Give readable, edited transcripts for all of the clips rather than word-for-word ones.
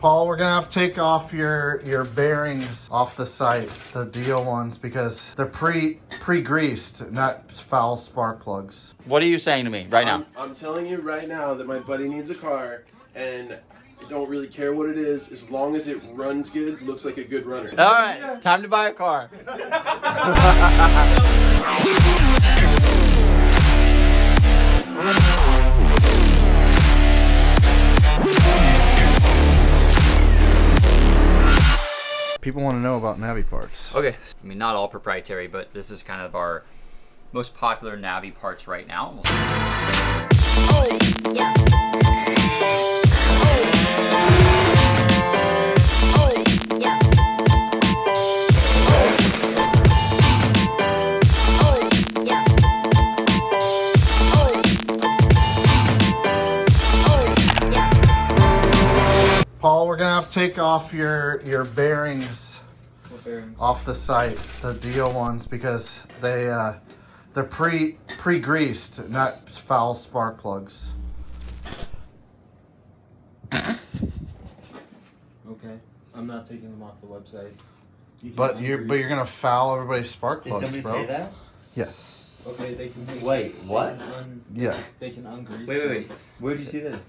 Paul, we're gonna have to take off your bearings off the site, the deal ones, because they're pre-greased, not foul spark plugs. What are you saying to me right now? I'm telling you right now that my buddy needs a car, and I don't really care what it is, as long as it runs good, looks like a good runner. All right, time to buy a car. People want to know about Navi parts. Okay, I mean, not all proprietary, but this is kind of our most popular Navi parts right now. Oh, yeah. Paul, we're gonna have to take off your bearings, off the site, the deal ones, because they're pre-greased, not foul spark plugs. Okay, I'm not taking them off the website. But you're gonna foul everybody's spark plugs, Did somebody say that? Yes. Okay, they can. Wait, what? Yeah. They can ungrease. Wait. Where did you see this?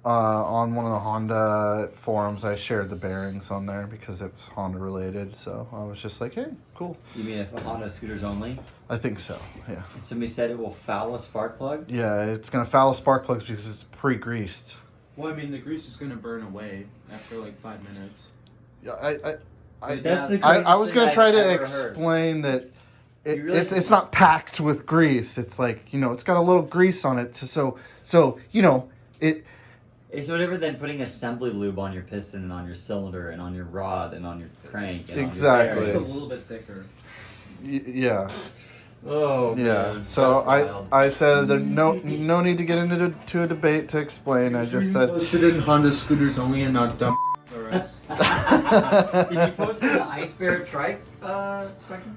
On one of the Honda forums, I shared the bearings on there because it was Honda related. So I was just like, hey, cool. You mean if Honda scooters only? I think so. Yeah. Somebody said it will foul a spark plug? Yeah, it's gonna foul spark plugs because it's pre-greased. Well, I mean, the grease is gonna burn away after like 5 minutes. Yeah, I was gonna try to explain that it's not packed with grease. It's like, it's got a little grease on it. So it. It's whatever than putting assembly lube on your piston and on your cylinder and on your rod and on your crank. And Exactly. Just a little bit thicker. Yeah. Oh, Yeah. man. So That's wild. I said there's no need to get into a debate to explain. I just said. Posted in Honda scooters only and not dumb for us. Did you post in the Ice Bear trike section?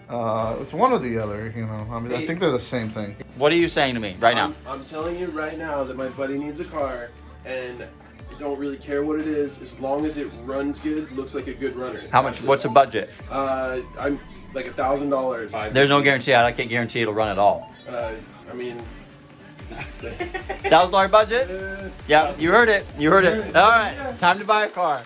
It was one or the other. I mean, I think they're the same thing. What are you saying to me right now? I'm telling you right now that my buddy needs a car, and I don't really care what it is, as long as it runs good, looks like a good runner. How much? What's the budget? I'm like $1,000. There's no guarantee. I can't guarantee it'll run at all. I mean, $1,000 budget? Yeah, you heard it. You heard it. All right, time to buy a car.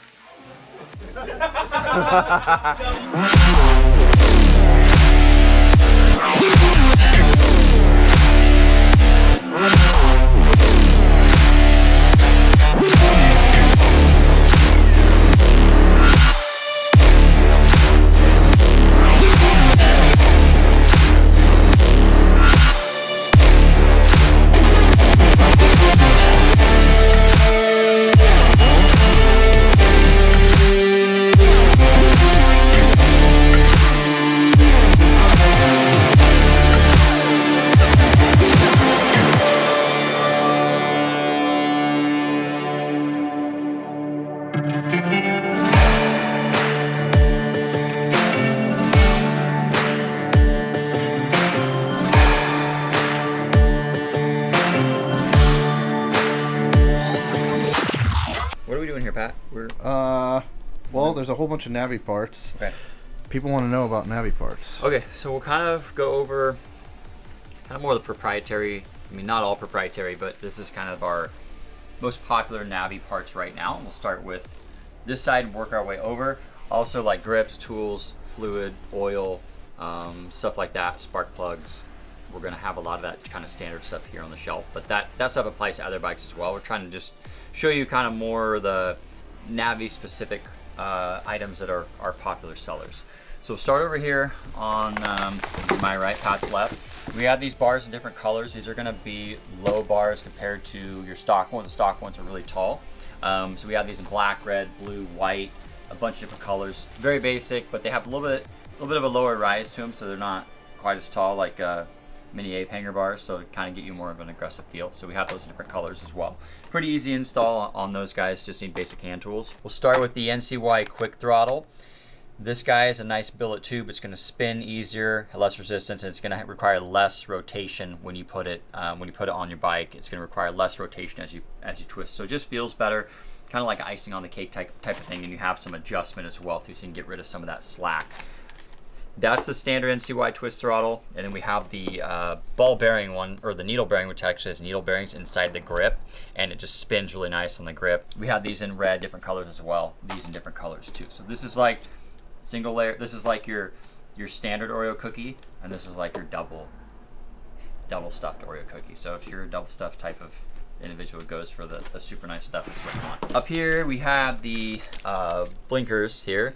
What are we doing here, Pat? Well, there's a whole bunch of Navi parts. Okay. People want to know about Navi parts. Okay, so we'll kind of go over kind of more of the proprietary. I mean, not all proprietary, but this is kind of our most popular Navi parts right now. We'll start with this side and work our way over. Also, like grips, tools, fluid, oil, stuff like that, spark plugs. We're gonna have a lot of that kind of standard stuff here on the shelf, but that stuff applies to other bikes as well. We're trying to just show you kind of more the Navi specific items that are popular sellers. So we'll start over here on my right, Pat's left. We have these bars in different colors. These are gonna be low bars compared to your stock ones. The stock ones are really tall. So we have these in black, red, blue, white, a bunch of different colors. Very basic, but they have a little bit of a lower rise to them, so they're not quite as tall like mini ape hanger bars, so to kind of get you more of an aggressive feel. So we have those in different colors as well. Pretty easy install on those guys, just need basic hand tools. We'll start with the NCY quick throttle. This guy is a nice billet tube. It's going to spin easier, less resistance, and it's going to require less rotation when you put it on your bike. It's going to require less rotation as you twist. So it just feels better. kind of like icing on the cake type of thing, and you have some adjustment as well too, so you can get rid of some of that slack. That's the standard NCY twist throttle, and then we have the ball bearing one, or the needle bearing, which actually has needle bearings inside the grip, and it just spins really nice on the grip. We have these in red, different colors as well. These in different colors too. So this is like single layer. This is like your standard Oreo cookie, and this is like your double stuffed Oreo cookie. So if you're a double stuffed type of individual, it goes for the super nice stuff. That's what you want. Up here we have the blinkers here.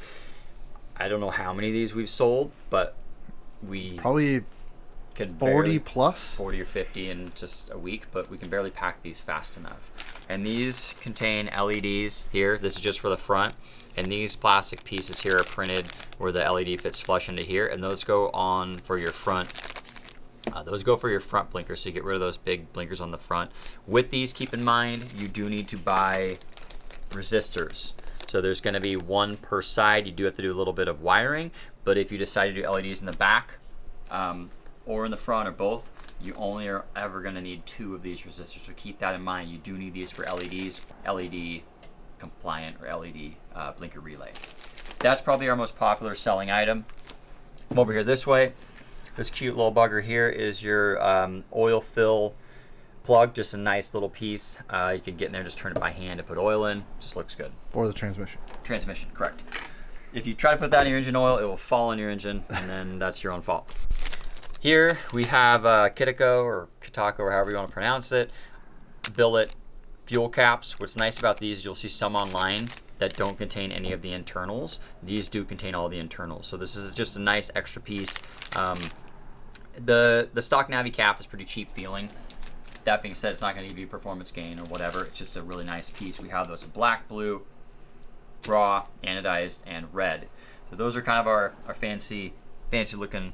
I don't know how many of these we've sold, but we Probably can 40 plus. 40 or 50 in just a week, but we can barely pack these fast enough. And these contain LEDs here. This is just for the front. And these plastic pieces here are printed where the LED fits flush into here, and those go on for your front. Those go for your front blinkers, so you get rid of those big blinkers on the front. With these, keep in mind, you do need to buy resistors. So there's going to be one per side. You do have to do a little bit of wiring, but if you decide to do LEDs in the back or in the front or both, you only are ever going to need 2 of these resistors. So keep that in mind. You do need these for LEDs, LED compliant or LED blinker relay. That's probably our most popular selling item. Come over here this way. This cute little bugger here is your oil fill plug, just a nice little piece. You can get in there, just turn it by hand to put oil in. Just looks good. For the transmission. Transmission, correct. If you try to put that in your engine oil, it will fall in your engine, and then that's your own fault. Here we have Kitako or Kitako or however you want to pronounce it, billet fuel caps. What's nice about these, you'll see some online that don't contain any of the internals. These do contain all the internals. So this is just a nice extra piece. The stock Navi cap is pretty cheap feeling. That being said, it's not going to give you performance gain or whatever. It's just a really nice piece. We have those in black, blue, raw, anodized, and red. So those are kind of our fancy looking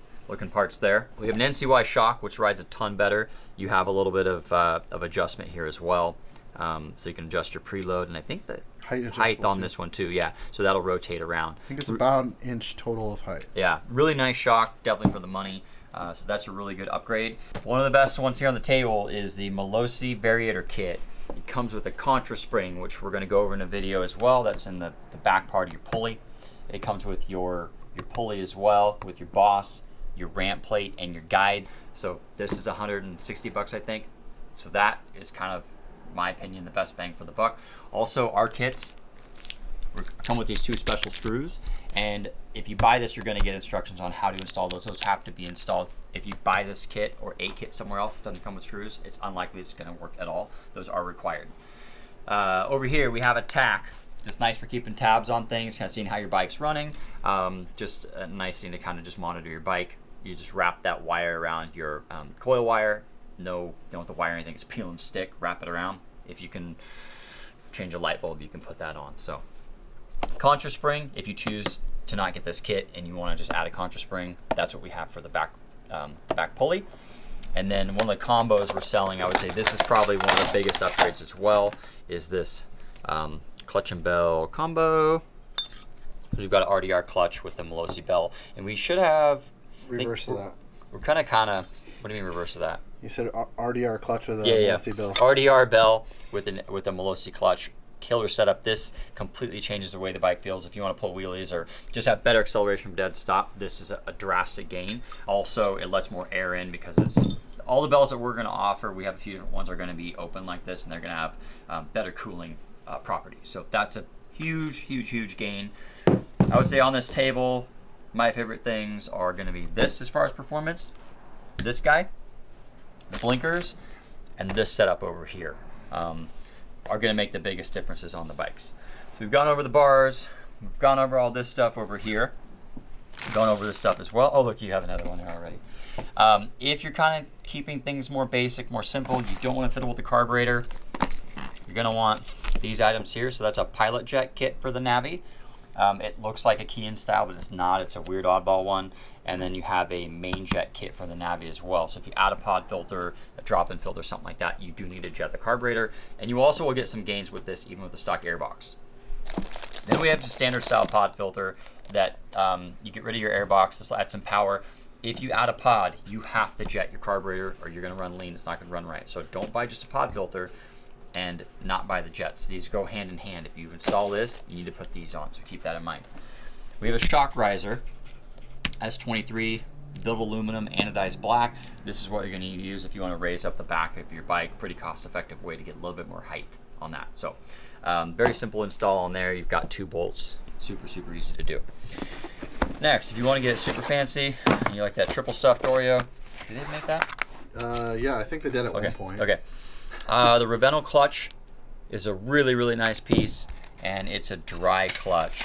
parts there. We have an NCY shock, which rides a ton better. You have a little bit of adjustment here as well. So you can adjust your preload, and I think the height on this one too, yeah. So that'll rotate around. I think it's about an inch total of height. Yeah, really nice shock, definitely for the money. So that's a really good upgrade. One of the best ones here on the table is the Melosi Variator Kit. It comes with a contra spring, which we're going to go over in a video as well. That's in the back part of your pulley. It comes with your pulley as well, with your boss, your ramp plate, and your guide. So this is 160 bucks, I think. So that is kind of, in my opinion, the best bang for the buck. Also, our kits come with these 2 special screws, and if you buy this, you're going to get instructions on how to install those. Those have to be installed. If you buy this kit or a kit somewhere else that doesn't come with screws, it's unlikely it's going to work at all. Those are required. Over here we have a tack. Just nice for keeping tabs on things, kind of seeing how your bike's running. Just a nice thing to kind of just monitor your bike. You just wrap that wire around your coil wire. No, don't want the wire or anything, it's peel and stick. Wrap it around. If you can change a light bulb, you can put that on. So contra spring, if you choose to not get this kit and you want to just add a contra spring, that's what we have for the back pulley. And then one of the combos we're selling, I would say this is probably one of the biggest upgrades as well, is this clutch and bell combo. We've got an RDR clutch with the Melosi bell, and we should have Reverse of that. We're kind of. What do you mean reverse of that? You said RDR clutch with a Melosi bell. RDR bell with a Melosi clutch. Killer setup. This completely changes the way the bike feels. If you want to pull wheelies or just have better acceleration from dead stop, this is a drastic gain. Also, it lets more air in because it's all the bells that we're going to offer. We have a few different ones are going to be open like this, and they're going to have better cooling properties. So that's a huge gain. I would say on this table, my favorite things are going to be this as far as performance, this guy, the blinkers, and this setup over here. Are going to make the biggest differences on the bikes. So we've gone over the bars, we've gone over all this stuff over here, we've gone over this stuff as well. Oh look, you have another one there already. If you're kind of keeping things more basic, more simple, you don't want to fiddle with the carburetor, you're going to want these items here. So that's a pilot jet kit for the Navi. It looks like a key-in style, but it's not. It's a weird oddball one. And then you have a main jet kit for the Navi as well. So if you add a pod filter, a drop-in filter, something like that, you do need to jet the carburetor. And you also will get some gains with this, even with the stock airbox. Then we have the standard style pod filter that you get rid of your airbox. This will add some power. If you add a pod, you have to jet your carburetor or you're going to run lean. It's not going to run right. So don't buy just a pod filter. and not by the jets. These go hand in hand. If you install this, you need to put these on, so keep that in mind. We have a shock riser, S23, built aluminum, anodized black. This is what you're going to use if you want to raise up the back of your bike. Pretty cost-effective way to get a little bit more height on that. So very simple install on there. You've got 2 bolts. Super, super easy to do. Next, if you want to get it super fancy, and you like that triple stuffed Oreo, did they make that? Yeah, I think they did at one point. Okay. The Ravenel clutch is a really, really nice piece, and it's a dry clutch.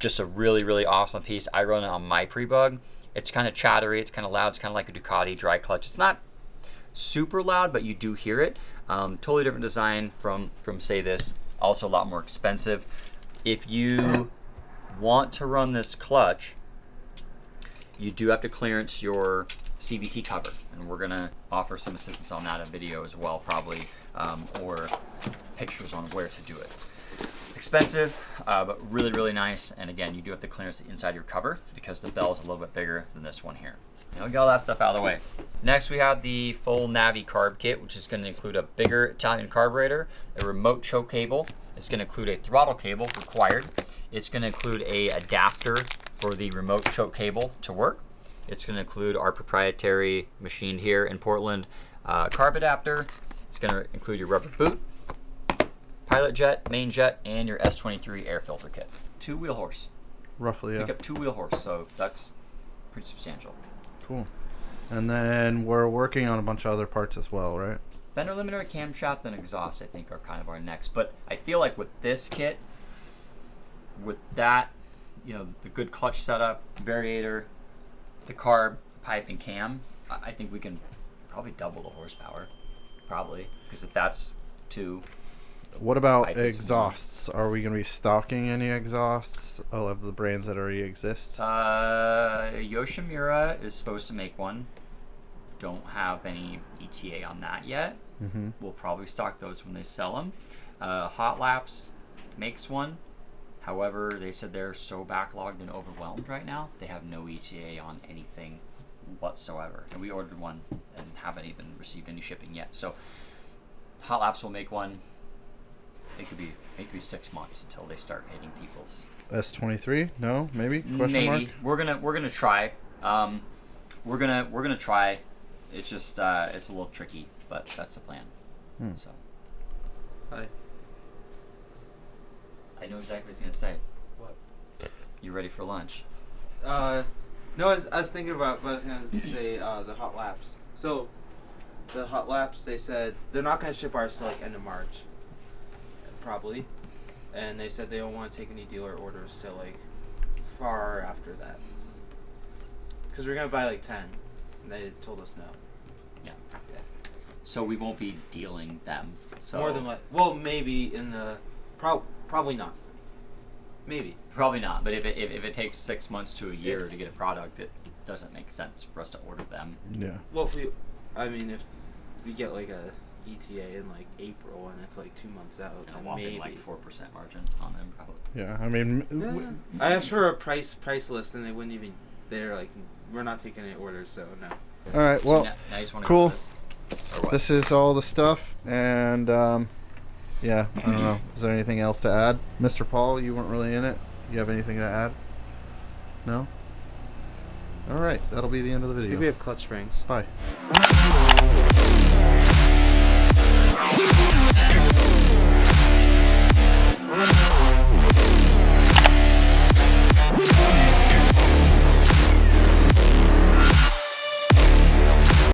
Just a really, really awesome piece. I run it on my pre-bug. It's kind of chattery, it's kind of loud, it's kind of like a Ducati dry clutch. It's not super loud, but you do hear it. Totally different design from say this. Also a lot more expensive. If you want to run this clutch, you do have to clearance your CVT cover, and we're gonna offer some assistance on that in video as well, probably, or pictures on where to do it. Expensive, but really, really nice. And again, you do have to clearance the inside of your cover because the bell is a little bit bigger than this one here. Now we got all that stuff out of the way. Next, we have the full Navi carb kit, which is going to include a bigger Italian carburetor, a remote choke cable. It's going to include a throttle cable required. It's going to include a adapter for the remote choke cable to work. It's going to include our proprietary machined here in Portland carb adapter. It's going to include your rubber boot, pilot jet, main jet, and your S23 air filter kit. 2 wheel horse. Roughly, yeah. Pick up 2 wheel horse, so that's pretty substantial. Cool. And then we're working on a bunch of other parts as well, right? Fender limiter, camshaft, and exhaust, I think, are kind of our next. But I feel like with this kit, with that, you know, the good clutch setup, variator, the carb, pipe, and cam, I think we can probably double the horsepower. Probably. Because if that's 2... What about exhausts? Are we going to be stocking any exhausts of the brands that already exist? Yoshimura is supposed to make one. Don't have any ETA on that yet. Mm-hmm. We'll probably stock those when they sell them. Hot Laps makes one. However, they said they're so backlogged and overwhelmed right now, they have no ETA on anything whatsoever. And we ordered one and haven't even received any shipping yet. So Hot Laps will make one. It could be 6 months until they start hitting people's. S23? No, maybe? Question maybe. mark? We're gonna try. We're gonna try. It's just it's a little tricky, but that's the plan. So. Hi. I know exactly what he's gonna say. What? You ready for lunch? No, I was thinking about what I was gonna say. The Hot Laps. So, the Hot Laps, they said they're not gonna ship ours till like end of March. Probably, and they said they don't want to take any dealer orders till like far after that, because we're gonna buy like 10, and they told us no. Yeah. So we won't be dealing them. So more than what? Well, maybe in the probably not. Maybe. Probably not. But if it takes 6 months to a year to get a product, it doesn't make sense for us to order them. Yeah. Well, if we get like a ETA in like April and it's like 2 months out, And a then whopping maybe like 4% margin on them, probably. Yeah, I mean... I asked for a price list and they wouldn't even. They're like, we're not taking any orders, so no. All right, well, now you just wanna cool. go with this? Or what? This is all the stuff, and yeah, I don't know. Is there anything else to add? Mr. Paul, you weren't really in it. You have anything to add? No? All right, that'll be the end of the I think video. we have clutch springs. Bye.